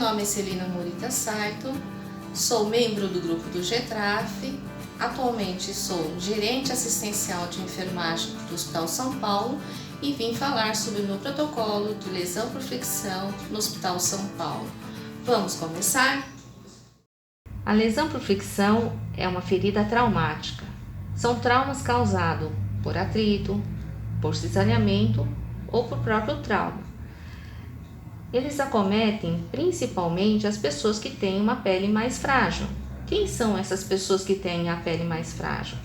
nome é Celina Morita Saito, sou membro do grupo do GETRAF, atualmente sou gerente assistencial de enfermagem do Hospital São Paulo e vim falar sobre o meu protocolo de lesão por fricção no Hospital São Paulo. Vamos começar? A lesão por fricção é uma ferida traumática. São traumas causados por atrito, por cisalhamento ou por próprio trauma. Eles acometem principalmente as pessoas que têm uma pele mais frágil. Quem são essas pessoas que têm a pele mais frágil?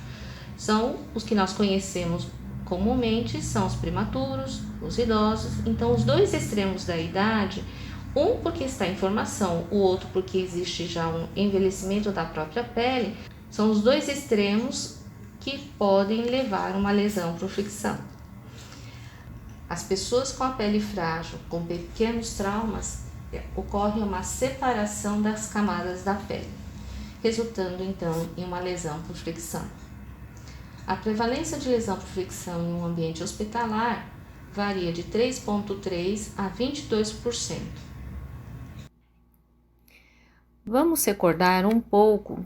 São os que nós conhecemos comumente, são os prematuros, os idosos. Então, os dois extremos da idade, um porque está em formação, o outro porque existe já um envelhecimento da própria pele, são os dois extremos que podem levar a uma lesão por fricção. As pessoas com a pele frágil, com pequenos traumas, ocorre uma separação das camadas da pele, resultando então em uma lesão por fricção. A prevalência de lesão por fricção em um ambiente hospitalar varia de 3,3% a 22%. Vamos recordar um pouco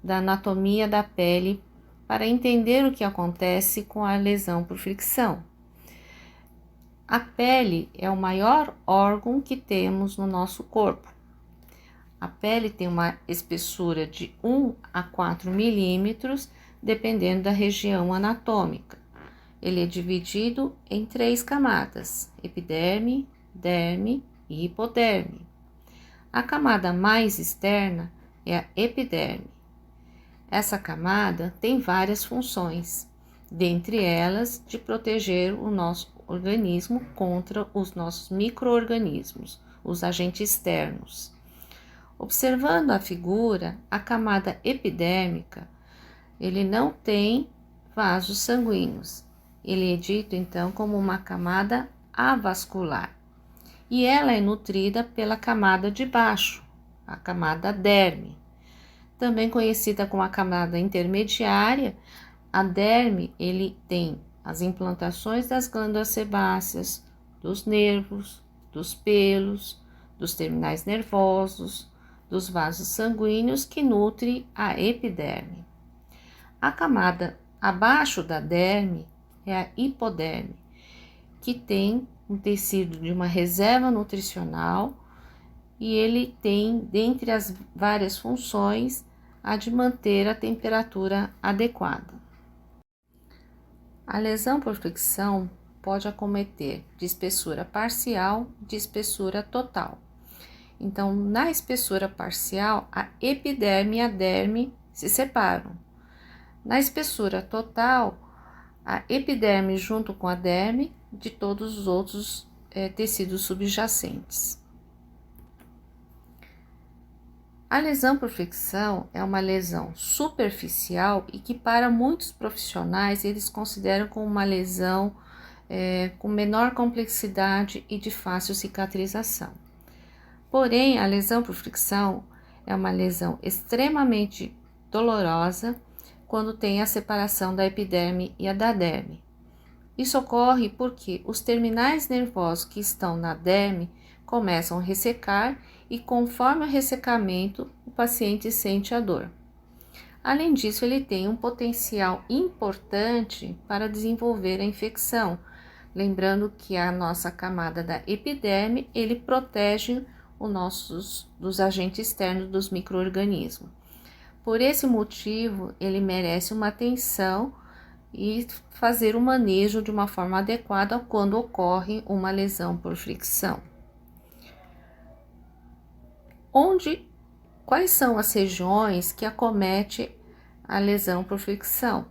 da anatomia da pele para entender o que acontece com a lesão por fricção. A pele é o maior órgão que temos no nosso corpo. A pele tem uma espessura de 1 a 4 milímetros, dependendo da região anatômica. Ele é dividido em 3 camadas: epiderme, derme e hipoderme. A camada mais externa é a epiderme. Essa camada tem várias funções, dentre elas de proteger o nosso organismo contra os nossos micro-organismos, os agentes externos. Observando a figura, a camada epidérmica, ele não tem vasos sanguíneos. Ele é dito então como uma camada avascular. E ela é nutrida pela camada de baixo, a camada derme. Também conhecida como a camada intermediária, a derme, ele tem as implantações das glândulas sebáceas, dos nervos, dos pelos, dos terminais nervosos, dos vasos sanguíneos que nutrem a epiderme. A camada abaixo da derme é a hipoderme, que tem um tecido de uma reserva nutricional e ele tem, dentre as várias funções, a de manter a temperatura adequada. A lesão por fricção pode acometer de espessura parcial e de espessura total. Então, na espessura parcial, a epiderme e a derme se separam. Na espessura total, a epiderme junto com a derme de todos os outros tecidos subjacentes. A lesão por fricção é uma lesão superficial e que para muitos profissionais eles consideram como uma lesão com menor complexidade e de fácil cicatrização. Porém, a lesão por fricção é uma lesão extremamente dolorosa quando tem a separação da epiderme e a da derme. Isso ocorre porque os terminais nervosos que estão na derme começam a ressecar e conforme o ressecamento, o paciente sente a dor. Além disso, ele tem um potencial importante para desenvolver a infecção, lembrando que a nossa camada da epiderme, ele protege dos agentes externos dos micro-organismos. Por esse motivo, ele merece uma atenção e fazer o manejo de uma forma adequada quando ocorre uma lesão por fricção. Quais são as regiões que acomete a lesão por fricção?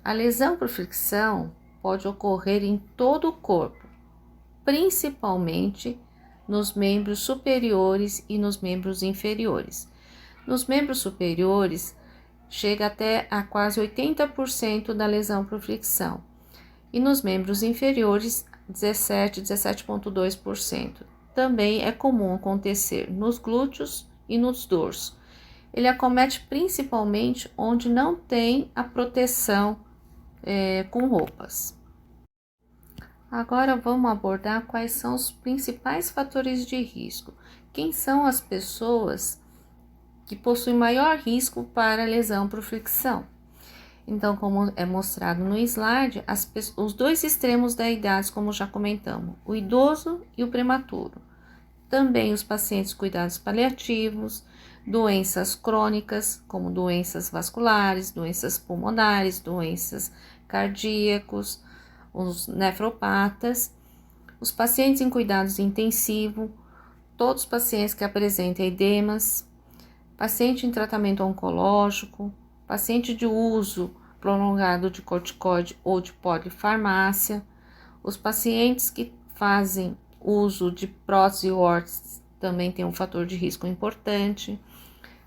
A lesão por fricção pode ocorrer em todo o corpo, principalmente nos membros superiores e nos membros inferiores. Nos membros superiores, chega até a quase 80% da lesão por fricção, e nos membros inferiores, 17,2%. Também é comum acontecer nos glúteos e nos dorsos. Ele acomete principalmente onde não tem a proteção com roupas. Agora vamos abordar quais são os principais fatores de risco quem são as pessoas que possuem maior risco para lesão por fricção. Então, como é mostrado no slide, os dois extremos da idade, como já comentamos, o idoso e o prematuro. Também os pacientes cuidados paliativos, doenças crônicas, como doenças vasculares, doenças pulmonares, doenças cardíacos, os nefropatas, os pacientes em cuidados intensivos, todos os pacientes que apresentem edemas, paciente em tratamento oncológico, paciente de uso prolongado de corticoide ou de polifarmácia, os pacientes que fazem uso de prótese e órtese também tem um fator de risco importante,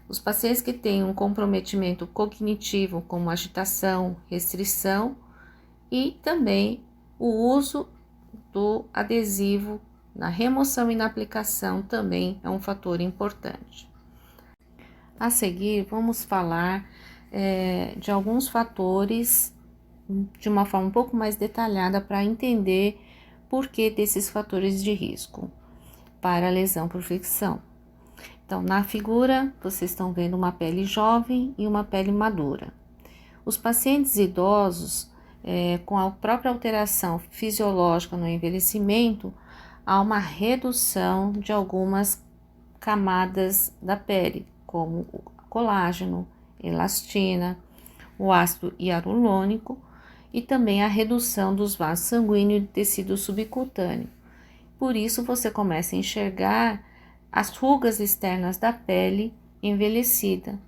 os pacientes que têm um comprometimento cognitivo, como agitação, restrição, e também o uso do adesivo na remoção e na aplicação também é um fator importante. A seguir, vamos falar de alguns fatores de uma forma um pouco mais detalhada para entender por que desses fatores de risco para a lesão por fricção. Então, na figura, vocês estão vendo uma pele jovem e uma pele madura. Os pacientes idosos, com a própria alteração fisiológica no envelhecimento, há uma redução de algumas camadas da pele, como o colágeno, elastina, o ácido hialurônico e também a redução dos vasos sanguíneos e do tecido subcutâneo. Por isso, você começa a enxergar as rugas externas da pele envelhecida.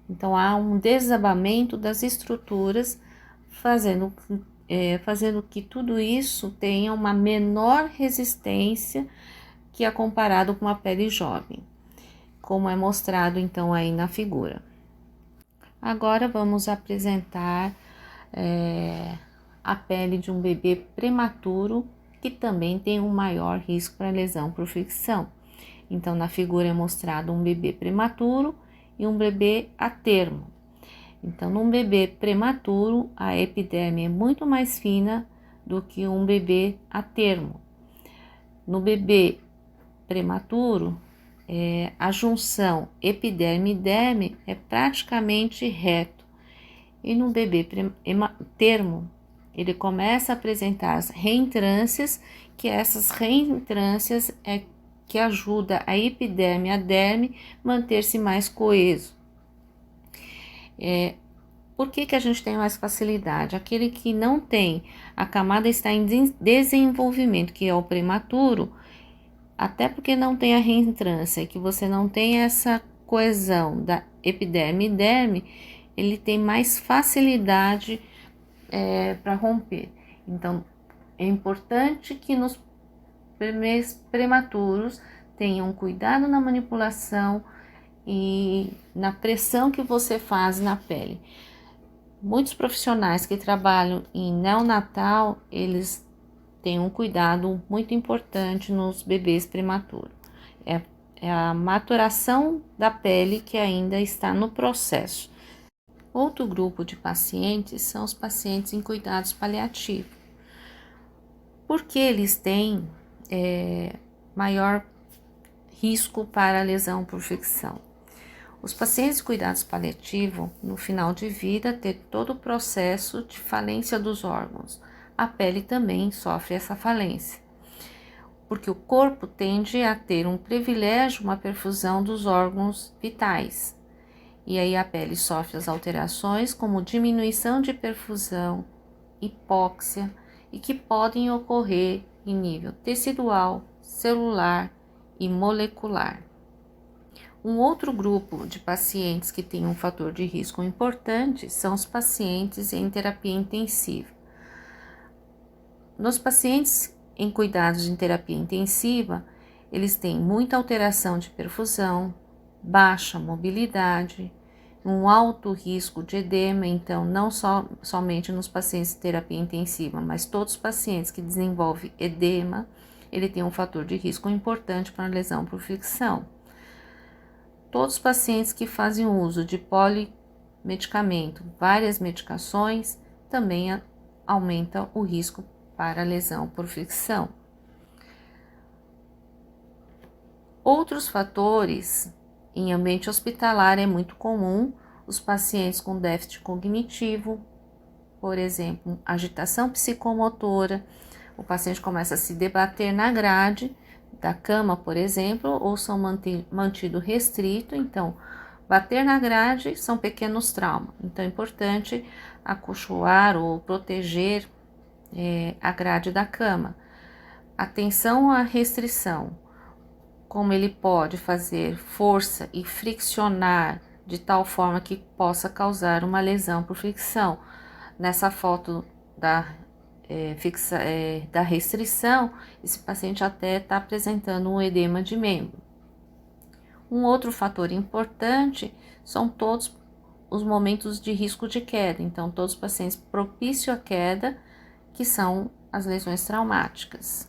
Então, há um desabamento das estruturas, fazendo que tudo isso tenha uma menor resistência que é comparado com a pele jovem, como é mostrado então aí na figura. Agora vamos apresentar a pele de um bebê prematuro que também tem um maior risco para lesão por fricção. Então, na figura é mostrado um bebê prematuro e um bebê a termo. Então, num bebê prematuro, a epiderme é muito mais fina do que um bebê a termo. No bebê prematuro, a junção epiderme e derme é praticamente reto. E no bebê termo, ele começa a apresentar as reentrâncias, que essas reentrâncias é que ajuda a epiderme e a derme manter-se mais coeso. Por que a gente tem mais facilidade? Aquele que não tem, a camada está em desenvolvimento, que é o prematuro, até porque não tem a reentrância, que você não tem essa coesão da epiderme e derme, ele tem mais facilidade para romper. Então, é importante que nos bebês prematuros tenham cuidado na manipulação e na pressão que você faz na pele. Muitos profissionais que trabalham em neonatal, eles têm um cuidado muito importante nos bebês prematuros. É a maturação da pele que ainda está no processo. Outro grupo de pacientes são os pacientes em cuidados paliativos, porque eles têm maior risco para a lesão por fricção. Os pacientes de cuidados paliativos, no final de vida, têm todo o processo de falência dos órgãos. A pele também sofre essa falência, porque o corpo tende a ter um privilégio, uma perfusão dos órgãos vitais. E aí a pele sofre as alterações como diminuição de perfusão, hipóxia e que podem ocorrer em nível tecidual, celular e molecular. Um outro grupo de pacientes que tem um fator de risco importante são os pacientes em terapia intensiva. Nos pacientes em cuidados em terapia intensiva, eles têm muita alteração de perfusão, baixa mobilidade, um alto risco de edema, então não somente nos pacientes de terapia intensiva, mas todos os pacientes que desenvolvem edema, ele tem um fator de risco importante para lesão por fricção. Todos os pacientes que fazem uso de polimedicamento, várias medicações, também aumentam o risco para lesão por fricção. Outros fatores, em ambiente hospitalar é muito comum os pacientes com déficit cognitivo, por exemplo, agitação psicomotora, o paciente começa a se debater na grade da cama, por exemplo, ou são mantido restrito, então bater na grade são pequenos traumas, então é importante acolchoar ou proteger a grade da cama. Atenção à restrição, como ele pode fazer força e friccionar de tal forma que possa causar uma lesão por fricção. Nessa foto da restrição, esse paciente até está apresentando um edema de membro. Um outro fator importante são todos os momentos de risco de queda, então todos os pacientes propícios à queda, que são as lesões traumáticas.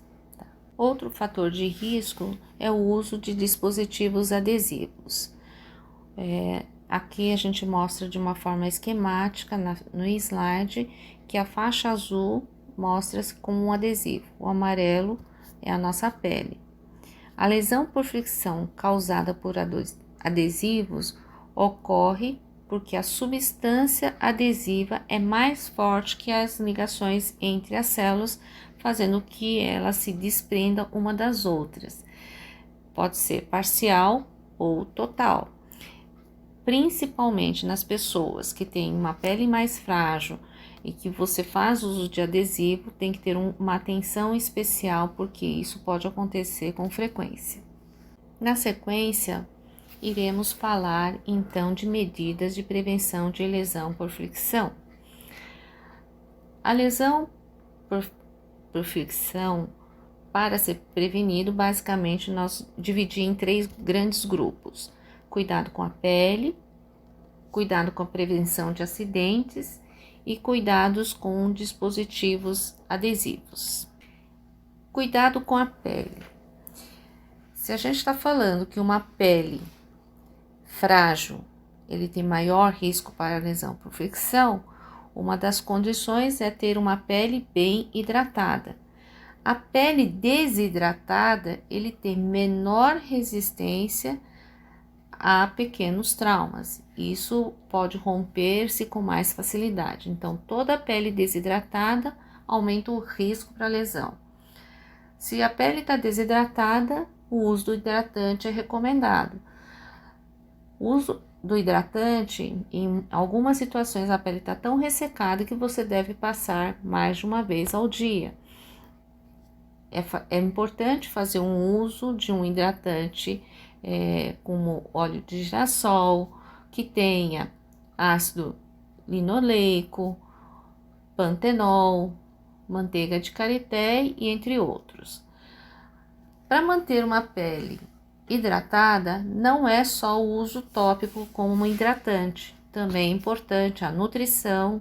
Outro fator de risco é o uso de dispositivos adesivos. Aqui a gente mostra de uma forma esquemática no slide que a faixa azul mostra-se como um adesivo, o amarelo é a nossa pele. A lesão por fricção causada por adesivos ocorre porque a substância adesiva é mais forte que as ligações entre as células, fazendo que elas se desprendam uma das outras. Pode ser parcial ou total. Principalmente nas pessoas que têm uma pele mais frágil e que você faz uso de adesivo, tem que ter uma atenção especial, porque isso pode acontecer com frequência. Na sequência, iremos falar então de medidas de prevenção de lesão por fricção. A lesão por fricção, para ser prevenido, basicamente nós dividimos em 3 grandes grupos: cuidado com a pele, cuidado com a prevenção de acidentes e cuidados com dispositivos adesivos. Cuidado com a pele. Se a gente está falando que uma pele frágil, ele tem maior risco para lesão por fricção, uma das condições é ter uma pele bem hidratada. A pele desidratada, ele tem menor resistência a pequenos traumas. Isso pode romper-se com mais facilidade. Então, toda a pele desidratada aumenta o risco para lesão. Se a pele está desidratada, o uso do hidratante é recomendado. O uso do hidratante, em algumas situações, a pele está tão ressecada que você deve passar mais de uma vez ao dia. É importante fazer um uso de um hidratante como óleo de girassol, que tenha ácido linoleico, pantenol, manteiga de karité e entre outros. Para manter uma pele hidratada, não é só o uso tópico como hidratante, também é importante a nutrição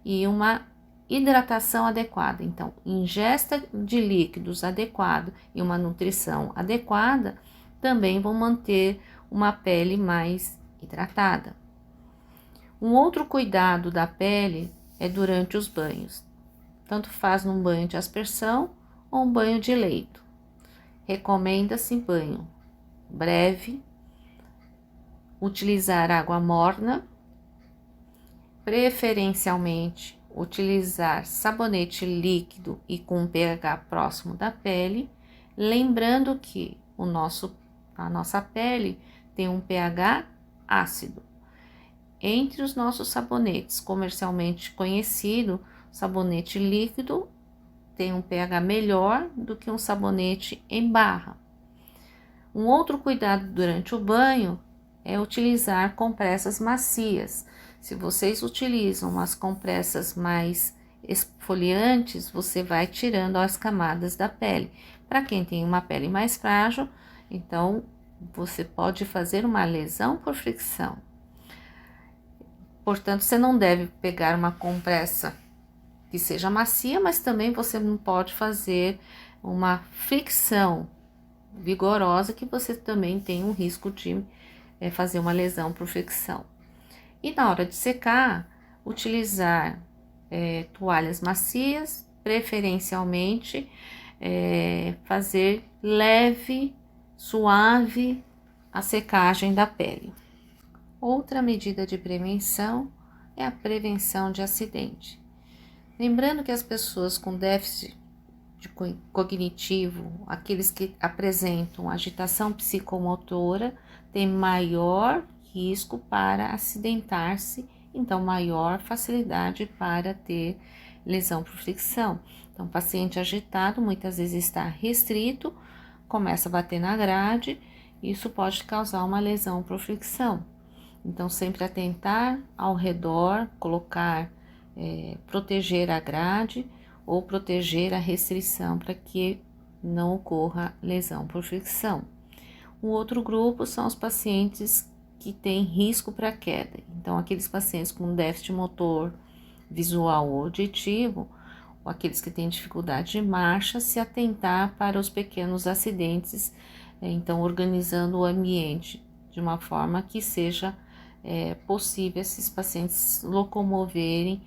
e uma hidratação adequada. Então, ingesta de líquidos adequado e uma nutrição adequada também vão manter uma pele mais hidratada. Um outro cuidado da pele é durante os banhos. Tanto faz num banho de aspersão ou um banho de leito. Recomenda-se banho breve, utilizar água morna, preferencialmente utilizar sabonete líquido e com pH próximo da pele, lembrando que a nossa pele tem um pH ácido. Entre os nossos sabonetes comercialmente conhecido, sabonete líquido tem um pH melhor do que um sabonete em barra. Um outro cuidado durante o banho é utilizar compressas macias. Se vocês utilizam as compressas mais esfoliantes, você vai tirando as camadas da pele. Para quem tem uma pele mais frágil, então você pode fazer uma lesão por fricção. Portanto, você não deve pegar uma compressa que seja macia, mas também você não pode fazer uma fricção vigorosa, que você também tem um risco de fazer uma lesão por fricção. E na hora de secar, utilizar toalhas macias, preferencialmente fazer leve suave a secagem da pele. Outra medida de prevenção é a prevenção de acidente. Lembrando que as pessoas com déficit cognitivo, aqueles que apresentam agitação psicomotora, têm maior risco para acidentar-se, então maior facilidade para ter lesão por fricção. Então, o paciente agitado muitas vezes está restrito, começa a bater na grade, isso pode causar uma lesão por fricção. Então, sempre atentar ao redor, proteger a grade ou proteger a restrição para que não ocorra lesão por fricção. O outro grupo são os pacientes que têm risco para queda. Então, aqueles pacientes com déficit motor, visual ou auditivo, ou aqueles que têm dificuldade de marcha, se atentar para os pequenos acidentes, então organizando o ambiente de uma forma que seja possível esses pacientes locomoverem,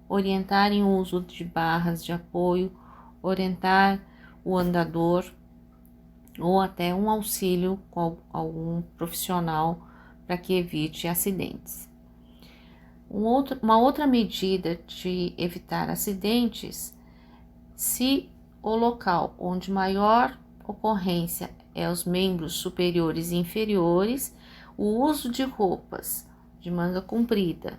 orientarem o uso de barras de apoio, orientar o andador ou até um auxílio com algum profissional para que evite acidentes. Uma outra medida de evitar acidentes, se o local onde maior ocorrência é os membros superiores e inferiores, o uso de roupas de manga comprida,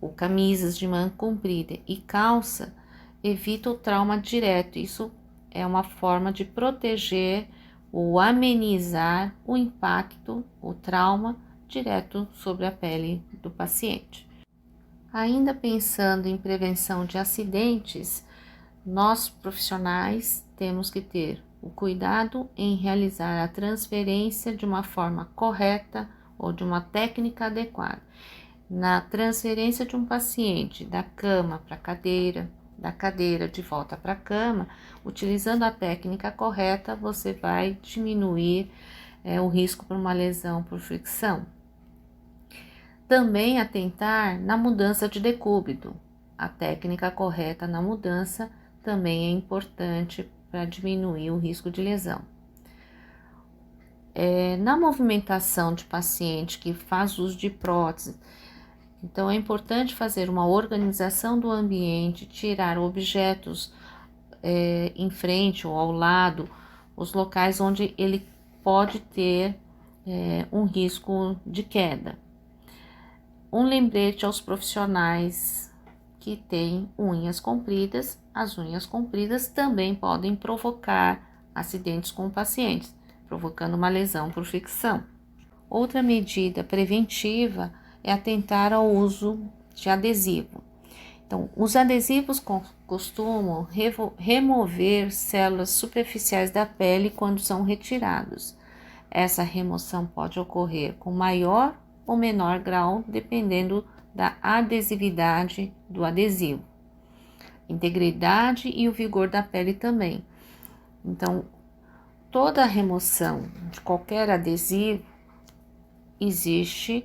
ou camisas de manga comprida e calça, evita o trauma direto. Isso é uma forma de proteger ou amenizar o impacto, o trauma direto sobre a pele do paciente. Ainda pensando em prevenção de acidentes, nós profissionais temos que ter o cuidado em realizar a transferência de uma forma correta ou de uma técnica adequada. Na transferência de um paciente da cama para a cadeira, da cadeira de volta para a cama, utilizando a técnica correta, você vai diminuir o risco para uma lesão por fricção. Também atentar na mudança de decúbito. A técnica correta na mudança também é importante para diminuir o risco de lesão. Na movimentação de paciente que faz uso de prótese, então é importante fazer uma organização do ambiente, tirar objetos em frente ou ao lado, os locais onde ele pode ter um risco de queda. Um lembrete aos profissionais que têm unhas compridas: as unhas compridas também podem provocar acidentes com pacientes, provocando uma lesão por fricção. Outra medida preventiva é atentar ao uso de adesivo. Então, os adesivos costumam remover células superficiais da pele quando são retirados. Essa remoção pode ocorrer com maior ou menor grau, dependendo da adesividade do adesivo, integridade e o vigor da pele também. Então, toda a remoção de qualquer adesivo existe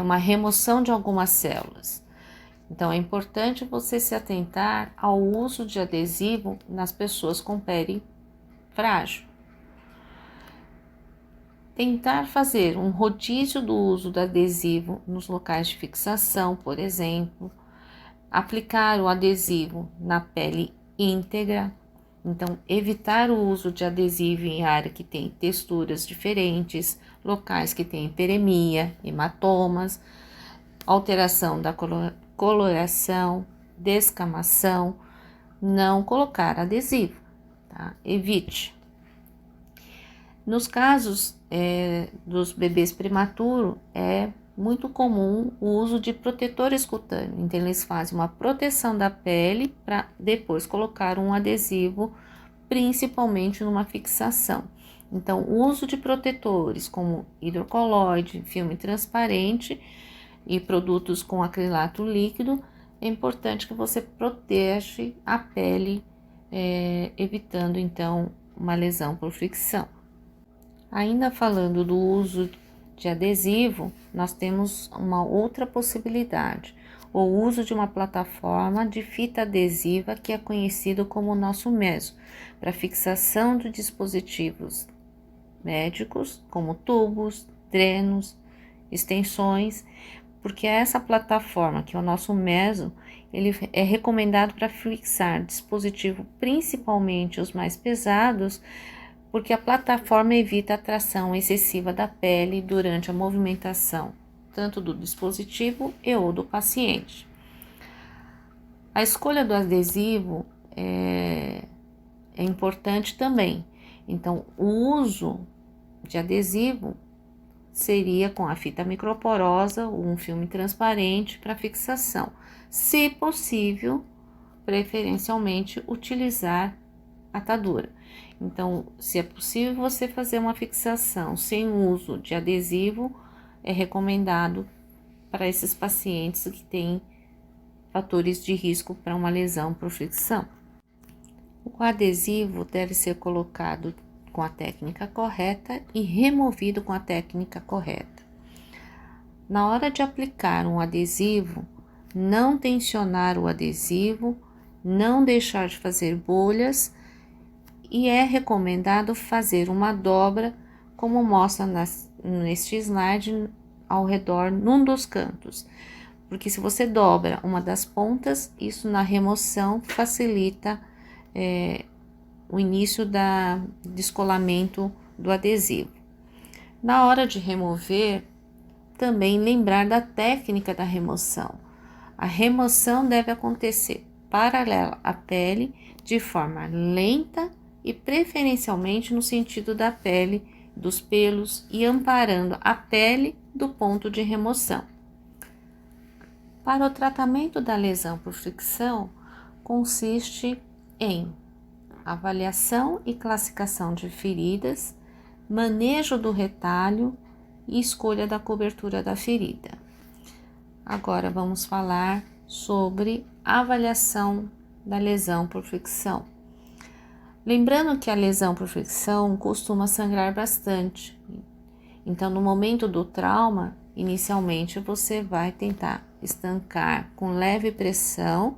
uma remoção de algumas células. Então, é importante você se atentar ao uso de adesivo nas pessoas com pele frágil. Tentar fazer um rodízio do uso do adesivo nos locais de fixação, por exemplo. Aplicar o adesivo na pele íntegra. Então, evitar o uso de adesivo em área que tem texturas diferentes, locais que têm hiperemia, hematomas, alteração da coloração, descamação. Não colocar adesivo, tá? Evite. Nos casos dos bebês prematuros, é muito comum o uso de protetores cutâneos. Então, eles fazem uma proteção da pele para depois colocar um adesivo, principalmente numa fixação. Então, o uso de protetores como hidrocolóide, filme transparente e produtos com acrilato líquido, é importante que você proteja a pele, evitando então uma lesão por fricção. Ainda falando do uso de adesivo, nós temos uma outra possibilidade, o uso de uma plataforma de fita adesiva que é conhecido como nosso meso, para fixação de dispositivos médicos, como tubos, drenos, extensões, porque essa plataforma, que é o nosso meso, ele é recomendado para fixar dispositivo, principalmente os mais pesados, porque a plataforma evita a tração excessiva da pele durante a movimentação, tanto do dispositivo e ou do paciente. A escolha do adesivo é importante também. Então, o uso de adesivo seria com a fita microporosa ou um filme transparente para fixação. Se possível, preferencialmente utilizar atadura. Então, se é possível você fazer uma fixação sem uso de adesivo, é recomendado para esses pacientes que têm fatores de risco para uma lesão por fricção. O adesivo deve ser colocado com a técnica correta e removido com a técnica correta. Na hora de aplicar um adesivo, não tensionar o adesivo, não deixar de fazer bolhas e é recomendado fazer uma dobra, como mostra neste slide, ao redor num dos cantos. Porque se você dobra uma das pontas, isso na remoção facilita o início do descolamento do adesivo. Na hora de remover, também lembrar da técnica da remoção. A remoção deve acontecer paralela à pele, de forma lenta e preferencialmente no sentido da pele, dos pelos e amparando a pele do ponto de remoção. Para o tratamento da lesão por fricção, consiste em avaliação e classificação de feridas, manejo do retalho e escolha da cobertura da ferida. Agora vamos falar sobre avaliação da lesão por fricção. Lembrando que a lesão por fricção costuma sangrar bastante. Então, no momento do trauma, inicialmente você vai tentar estancar com leve pressão,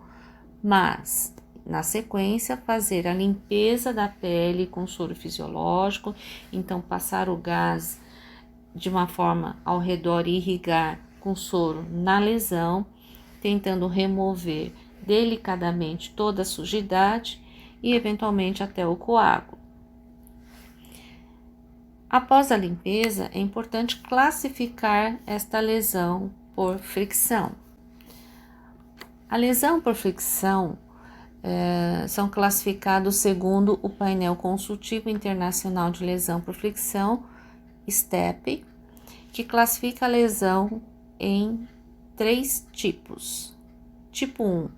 mas na sequência fazer a limpeza da pele com soro fisiológico, então passar o gás de uma forma ao redor e irrigar com soro na lesão, tentando remover delicadamente toda a sujidade e eventualmente até o coágulo. Após a limpeza, é importante classificar esta lesão por fricção. A lesão por fricção são classificados segundo o painel consultivo internacional de lesão por fricção, STEP, que classifica a lesão em 3 tipos. Tipo 1,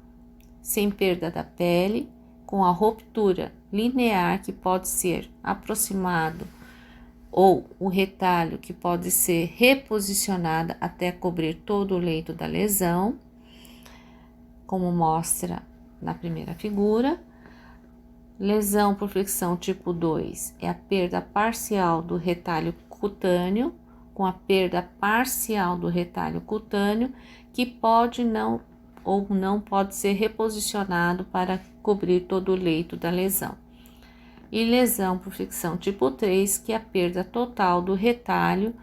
sem perda da pele, com a ruptura linear que pode ser aproximado ou o retalho que pode ser reposicionado até cobrir todo o leito da lesão, como mostra na primeira figura. Lesão por fricção tipo 2 é a perda parcial do retalho cutâneo, com a perda parcial do retalho cutâneo, que pode não pode ser reposicionado para cobrir todo o leito da lesão. E lesão por fricção tipo 3, que é a perda total do retalho,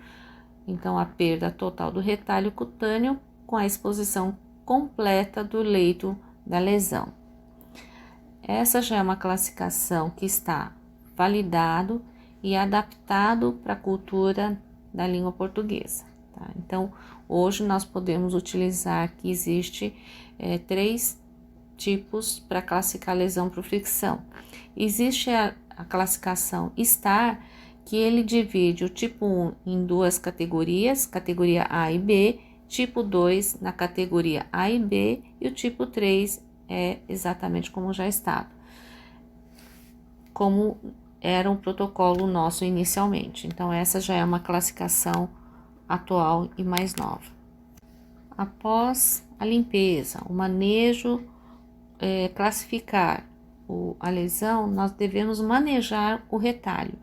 então a perda total do retalho cutâneo com a exposição completa do leito da lesão. Essa já é uma classificação que está validado e adaptado para a cultura da língua portuguesa. Tá? Então, hoje nós podemos utilizar que existe 3 tipos para classificar a lesão por fricção. Existe a classificação STAR, que ele divide o tipo 1 em 2 categorias, categoria A e B, tipo 2 na categoria A e B, e o tipo 3 é exatamente como já estava, como era um protocolo nosso inicialmente. Então, essa já é uma classificação atual e mais nova. Após a limpeza, o manejo, classificar a lesão, nós devemos manejar o retalho.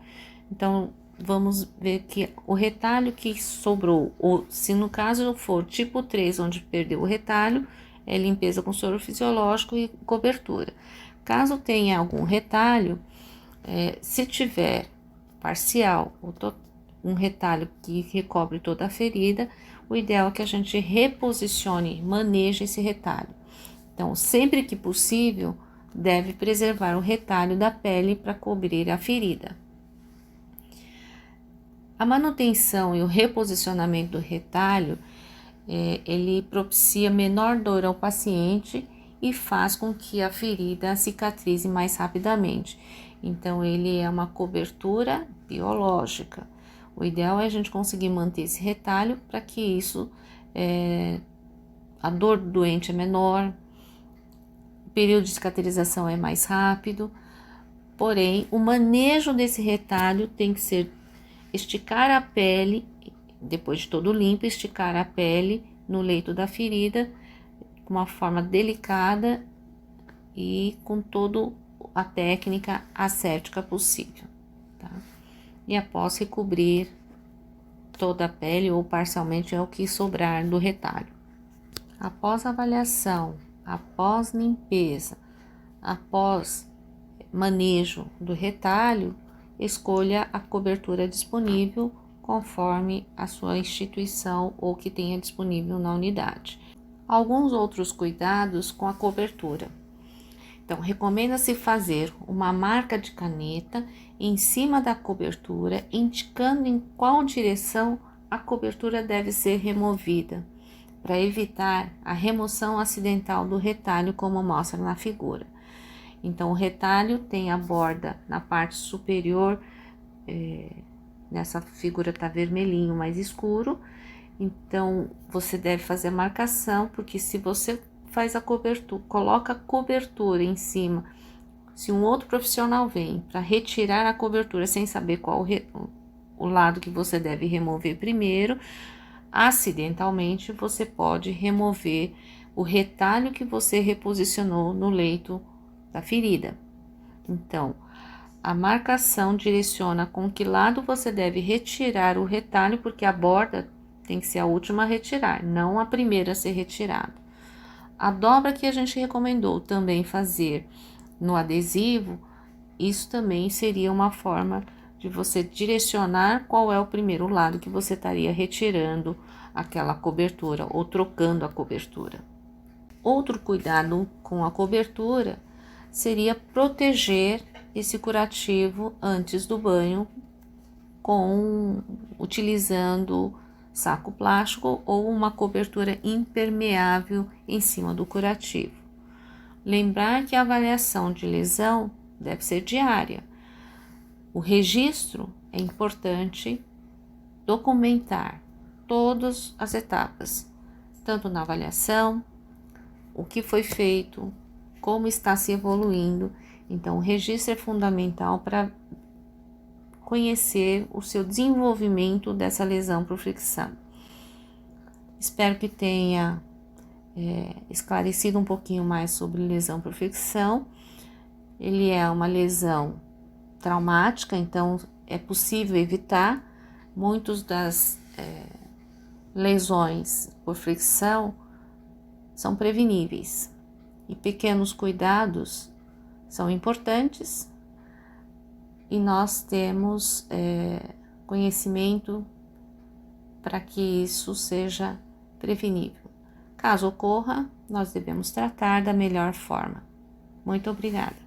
Então, vamos ver que o retalho que sobrou, ou se no caso for tipo 3, onde perdeu o retalho, é limpeza com soro fisiológico e cobertura. Caso tenha algum retalho, se tiver parcial ou um retalho que recobre toda a ferida, o ideal é que a gente reposicione, maneje esse retalho. Então, sempre que possível, deve preservar o retalho da pele para cobrir a ferida. A manutenção e o reposicionamento do retalho, ele propicia menor dor ao paciente e faz com que a ferida cicatrize mais rapidamente. Então, ele é uma cobertura biológica. O ideal é a gente conseguir manter esse retalho para que isso, a dor do doente é menor, o período de cicatrização é mais rápido, porém, o manejo desse retalho tem que ser esticar a pele, depois de todo limpo, esticar a pele no leito da ferida, com uma forma delicada e com toda a técnica aséptica possível, tá? E após recobrir toda a pele ou parcialmente é o que sobrar do retalho. Após avaliação, após limpeza, após manejo do retalho, escolha a cobertura disponível conforme a sua instituição ou que tenha disponível na unidade. Alguns outros cuidados com a cobertura. Então, recomenda-se fazer uma marca de caneta em cima da cobertura, indicando em qual direção a cobertura deve ser removida, para evitar a remoção acidental do retalho, como mostra na figura. Então, o retalho tem a borda na parte superior, nessa figura tá vermelhinho mais escuro, então você deve fazer a marcação, porque se você faz a cobertura, coloca a cobertura em cima, se um outro profissional vem para retirar a cobertura sem saber qual o lado que você deve remover primeiro, acidentalmente você pode remover o retalho que você reposicionou no leito da ferida. Então, a marcação direciona com que lado você deve retirar o retalho, porque a borda tem que ser a última a retirar, não a primeira a ser retirada. A dobra que a gente recomendou também fazer no adesivo, isso também seria uma forma de você direcionar qual é o primeiro lado que você estaria retirando aquela cobertura ou trocando a cobertura. Outro cuidado com a cobertura seria proteger esse curativo antes do banho, utilizando saco plástico ou uma cobertura impermeável em cima do curativo. Lembrar que a avaliação de lesão deve ser diária. O registro é importante, documentar todas as etapas, tanto na avaliação, o que foi feito, como está se evoluindo. Então, o registro é fundamental para conhecer o seu desenvolvimento dessa lesão por fricção. Espero que tenha esclarecido um pouquinho mais sobre lesão por fricção. Ele é uma lesão traumática, então é possível evitar. Muitas das lesões por fricção são preveníveis e pequenos cuidados são importantes, e nós temos conhecimento para que isso seja prevenível. Caso ocorra, nós devemos tratar da melhor forma. Muito obrigada.